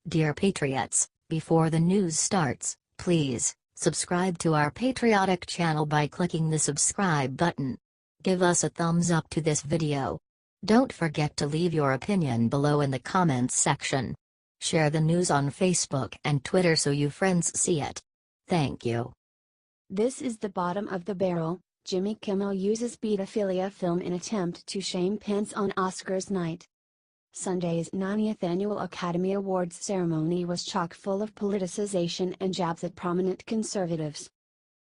Dear Patriots, before the news starts, please subscribe to our patriotic channel by clicking the subscribe button. Give us a thumbs up to this video. Don't forget to leave your opinion below in the comments section. Share the news on Facebook and Twitter so you friends see it. Thank you. This is the bottom of the barrel. Jimmy Kimmel uses pedophilia film in attempt to shame Pence on Oscars night. Sunday's 90th Annual Academy Awards ceremony was chock full of politicization and jabs at prominent conservatives.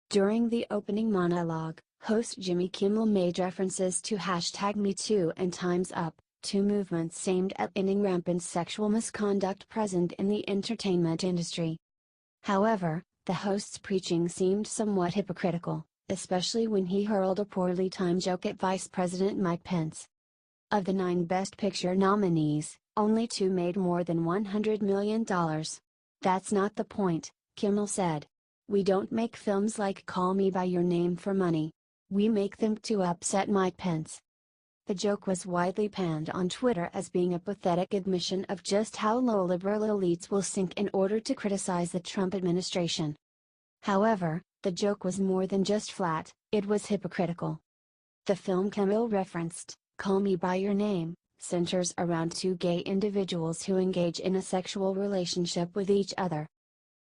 During the opening monologue, host Jimmy Kimmel made references to #MeToo and Time's Up, two movements aimed at ending rampant sexual misconduct present in the entertainment industry. However, the host's preaching seemed somewhat hypocritical, especially when he hurled a poorly timed joke at Vice President Mike Pence. Of the 9 Best Picture nominees, only 2 made more than $100 million. That's not the point, Kimmel said. We don't make films like Call Me by Your Name for money. We make them to upset Mike Pence. The joke was widely panned on Twitter as being a pathetic admission of just how low liberal elites will sink in order to criticize the Trump administration. However, the joke was more than just flat, it was hypocritical. The film Kimmel referenced, Call Me by Your Name, centers around 2 gay individuals who engage in a sexual relationship with each other.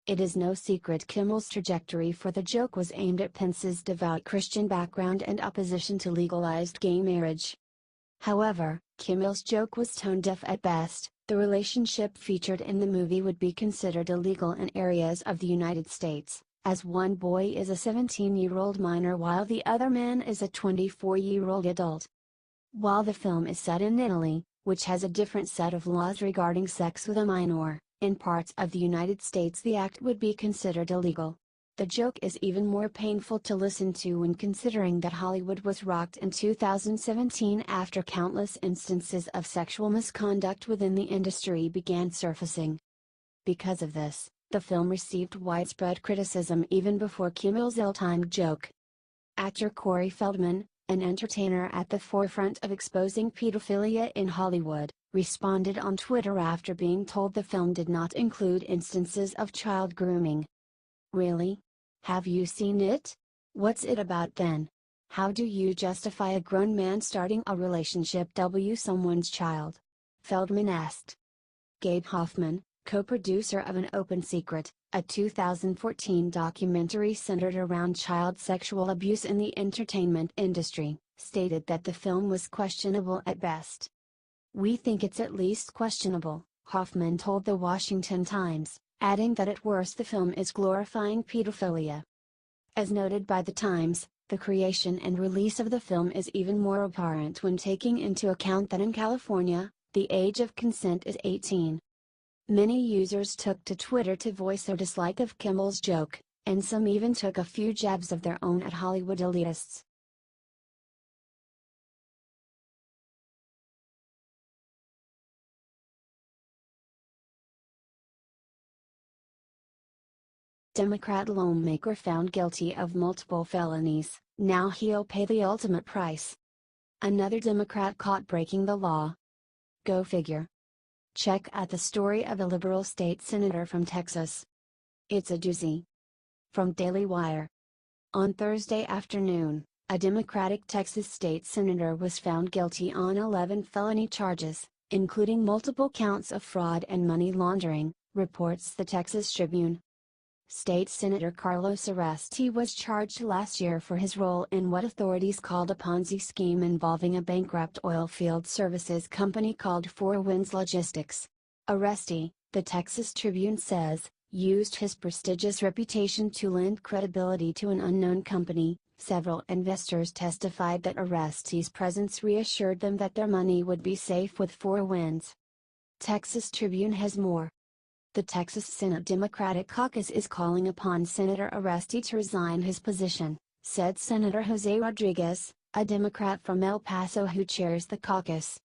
It is no secret Kimmel's trajectory for the joke was aimed at Pence's devout Christian background and opposition to legalized gay marriage. However, Kimmel's joke was tone-deaf at best. The relationship featured in the movie would be considered illegal in areas of the United States, as one boy is a 17-year-old minor while the other man is a 24-year-old adult. While the film is set in Italy, which has a different set of laws regarding sex with a minor, in parts of the United States the act would be considered illegal. The joke is even more painful to listen to when considering that Hollywood was rocked in 2017 after countless instances of sexual misconduct within the industry began surfacing. Because of this, the film received widespread criticism even before Kimmel's ill-timed joke. Actor Corey Feldman, an entertainer at the forefront of exposing pedophilia in Hollywood, responded on Twitter after being told the film did not include instances of child grooming. Really? Have you seen it? What's it about then? How do you justify a grown man starting a relationship with someone's child? Feldman asked. Gabe Hoffman, co-producer of An Open Secret, a 2014 documentary centered around child sexual abuse in the entertainment industry, stated that the film was questionable at best. We think it's at least questionable, Hoffman told the Washington Times, adding that at worst the film is glorifying pedophilia. As noted by the Times, the creation and release of the film is even more apparent when taking into account that in California, the age of consent is 18. Many users took to Twitter to voice their dislike of Kimmel's joke, and some even took a few jabs of their own at Hollywood elitists. Democrat lawmaker found guilty of multiple felonies, now he'll pay the ultimate price. Another Democrat caught breaking the law. Go figure. Check out the story of a liberal state senator from Texas. It's a doozy. From Daily Wire. On Thursday afternoon, a Democratic Texas state senator was found guilty on 11 felony charges, including multiple counts of fraud and money laundering, reports the Texas Tribune. State Senator Carlos Uresti was charged last year for his role in what authorities called a Ponzi scheme involving a bankrupt oilfield services company called Four Winds Logistics. Uresti, the Texas Tribune says, used his prestigious reputation to lend credibility to an unknown company. Several investors testified that Uresti's presence reassured them that their money would be safe with Four Winds. Texas Tribune has more. The Texas Senate Democratic Caucus is calling upon Senator Uresti to resign his position, said Senator Jose Rodriguez, a Democrat from El Paso who chairs the caucus.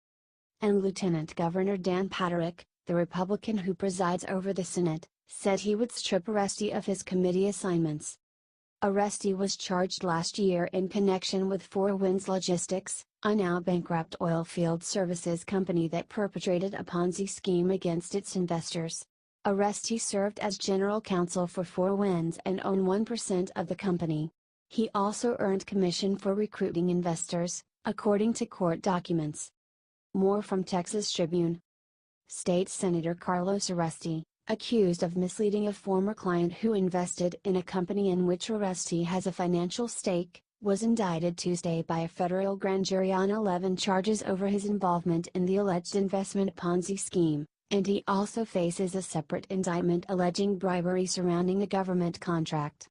And Lieutenant Governor Dan Patrick, the Republican who presides over the Senate, said he would strip Uresti of his committee assignments. Uresti was charged last year in connection with Four Winds Logistics, a now bankrupt oilfield services company that perpetrated a Ponzi scheme against its investors. Arrestee served as general counsel for Four Winds and owned 1% of the company. He also earned commission for recruiting investors, according to court documents. More from Texas Tribune. State Senator Carlos Arrestee, accused of misleading a former client who invested in a company in which Arrestee has a financial stake, was indicted Tuesday by a federal grand jury on 11 charges over his involvement in the alleged investment Ponzi scheme, and he also faces a separate indictment alleging bribery surrounding a government contract.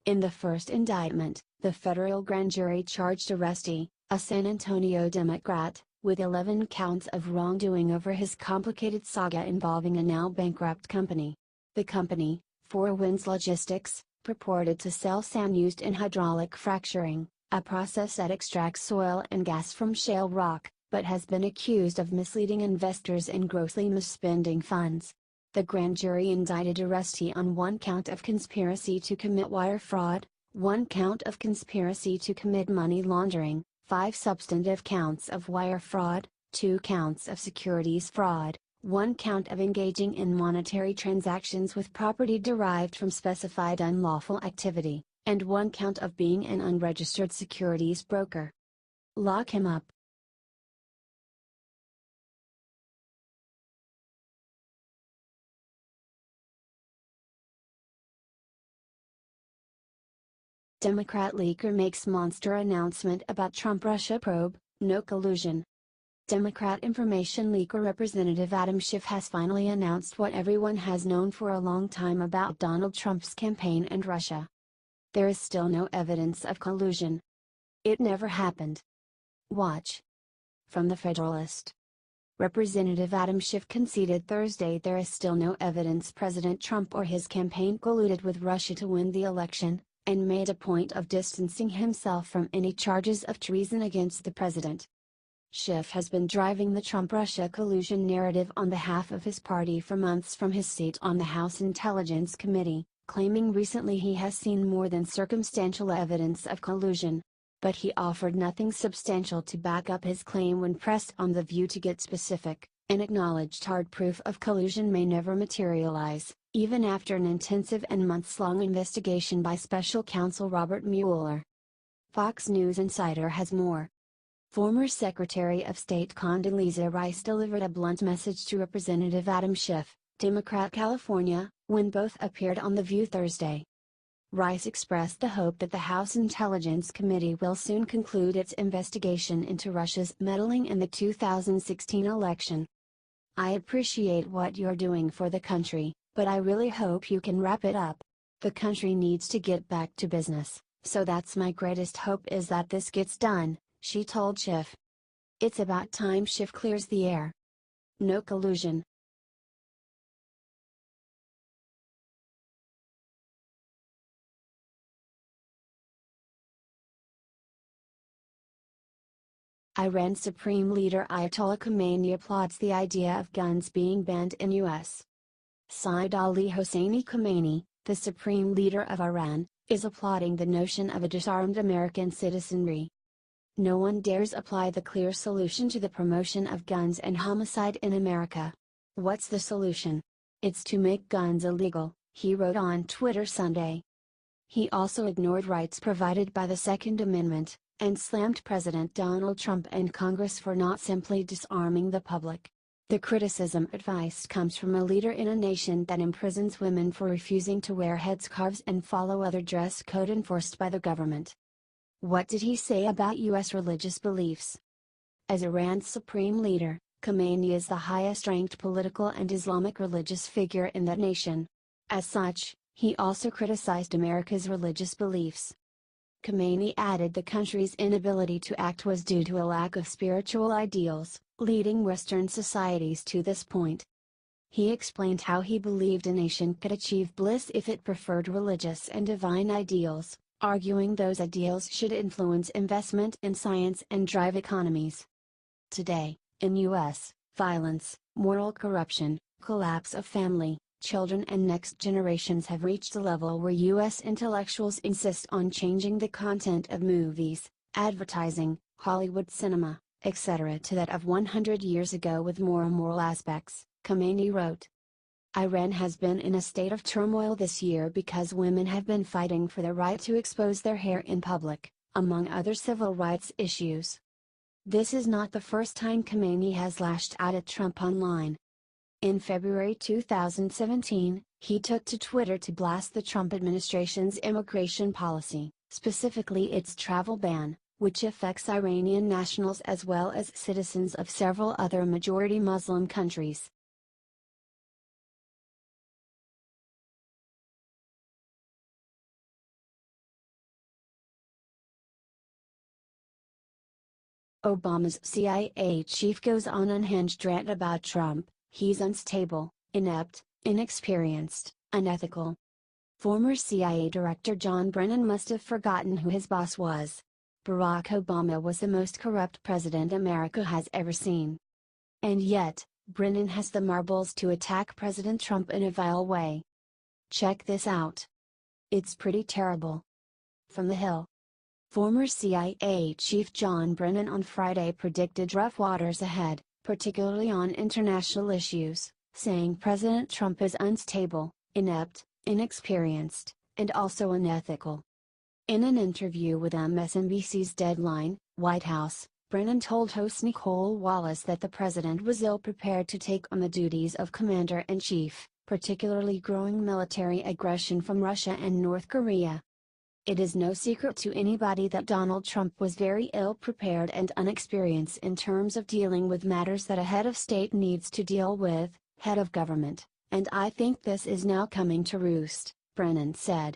In the first indictment, the federal grand jury charged Arrestee, a San Antonio Democrat, with 11 counts of wrongdoing over his complicated saga involving a now bankrupt company. The company, Four Winds Logistics, purported to sell sand used in hydraulic fracturing, a process that extracts oil and gas from shale rock, but has been accused of misleading investors and grossly misspending funds. The grand jury indicted Arrestee on 1 count of conspiracy to commit wire fraud, 1 count of conspiracy to commit money laundering, 5 substantive counts of wire fraud, 2 counts of securities fraud, 1 count of engaging in monetary transactions with property derived from specified unlawful activity, and 1 count of being an unregistered securities broker. Lock him up. Democrat leaker makes monster announcement about Trump-Russia probe, no collusion. Democrat information leaker Representative Adam Schiff has finally announced what everyone has known for a long time about Donald Trump's campaign and Russia. There is still no evidence of collusion. It never happened. Watch. From the Federalist. Representative Adam Schiff conceded Thursday there is still no evidence President Trump or his campaign colluded with Russia to win the election, and made a point of distancing himself from any charges of treason against the president. Schiff has been driving the Trump-Russia collusion narrative on behalf of his party for months from his seat on the House Intelligence Committee, claiming recently he has seen more than circumstantial evidence of collusion. But he offered nothing substantial to back up his claim when pressed on the View to get specific, and acknowledged hard proof of collusion may never materialize, even after an intensive and months-long investigation by special counsel Robert Mueller. Fox News Insider has more. Former Secretary of State Condoleezza Rice delivered a blunt message to Representative Adam Schiff, Democrat California, when both appeared on The View Thursday. Rice expressed the hope that the House Intelligence Committee will soon conclude its investigation into Russia's meddling in the 2016 election. "I appreciate what you're doing for the country, but I really hope you can wrap it up. The country needs to get back to business, so that's my greatest hope is that this gets done," she told Schiff. It's about time Schiff clears the air. No collusion. Iran Supreme Leader Ayatollah Khomeini applauds the idea of guns being banned in U.S. Sayyid Ali Hosseini Khomeini, the Supreme Leader of Iran, is applauding the notion of a disarmed American citizenry. "No one dares apply the clear solution to the promotion of guns and homicide in America. What's the solution? It's to make guns illegal," he wrote on Twitter Sunday. He also ignored rights provided by the Second Amendment, and slammed President Donald Trump and Congress for not simply disarming the public. The criticism advice comes from a leader in a nation that imprisons women for refusing to wear headscarves and follow other dress code enforced by the government. What did he say about U.S. religious beliefs? As Iran's supreme leader, Khomeini is the highest-ranked political and Islamic religious figure in that nation. As such, he also criticized America's religious beliefs. Khomeini added the country's inability to act was due to a lack of spiritual ideals, leading Western societies to this point. He explained how he believed a nation could achieve bliss if it preferred religious and divine ideals, arguing those ideals should influence investment in science and drive economies. Today, in U.S., violence, moral corruption, collapse of family, children and next generations have reached a level where U.S. intellectuals insist on changing the content of movies, advertising, Hollywood cinema, etc. to that of 100 years ago with more moral aspects, Khomeini wrote. Iran has been in a state of turmoil this year because women have been fighting for the right to expose their hair in public, among other civil rights issues. This is not the first time Khomeini has lashed out at Trump online. In February 2017, he took to Twitter to blast the Trump administration's immigration policy, specifically its travel ban, which affects Iranian nationals as well as citizens of several other majority Muslim countries. Obama's CIA chief goes on unhinged rant about Trump. He's unstable, inept, inexperienced, unethical. Former CIA Director John Brennan must have forgotten who his boss was. Barack Obama was the most corrupt president America has ever seen. And yet, Brennan has the marbles to attack President Trump in a vile way. Check this out. It's pretty terrible. From The Hill. Former CIA Chief John Brennan on Friday predicted rough waters ahead, particularly on international issues, saying President Trump is unstable, inept, inexperienced, and also unethical. In an interview with MSNBC's Deadline, White House, Brennan told host Nicole Wallace that the president was ill-prepared to take on the duties of commander-in-chief, particularly growing military aggression from Russia and North Korea. It is no secret to anybody that Donald Trump was very ill-prepared and unexperienced in terms of dealing with matters that a head of state needs to deal with, head of government, and I think this is now coming to roost, Brennan said.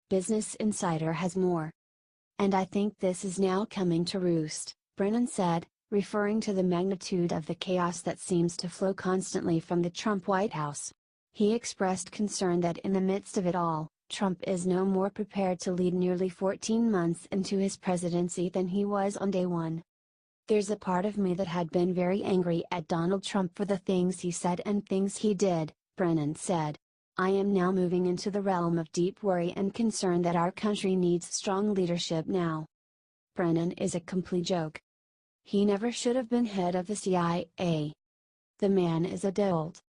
Business Insider has more. And I think this is now coming to roost, Brennan said, referring to the magnitude of the chaos that seems to flow constantly from the Trump White House. He expressed concern that in the midst of it all, Trump is no more prepared to lead nearly 14 months into his presidency than he was on day one. There's a part of me that had been very angry at Donald Trump for the things he said and things he did, Brennan said. I am now moving into the realm of deep worry and concern that our country needs strong leadership now. Brennan is a complete joke. He never should have been head of the CIA. The man is a dolt.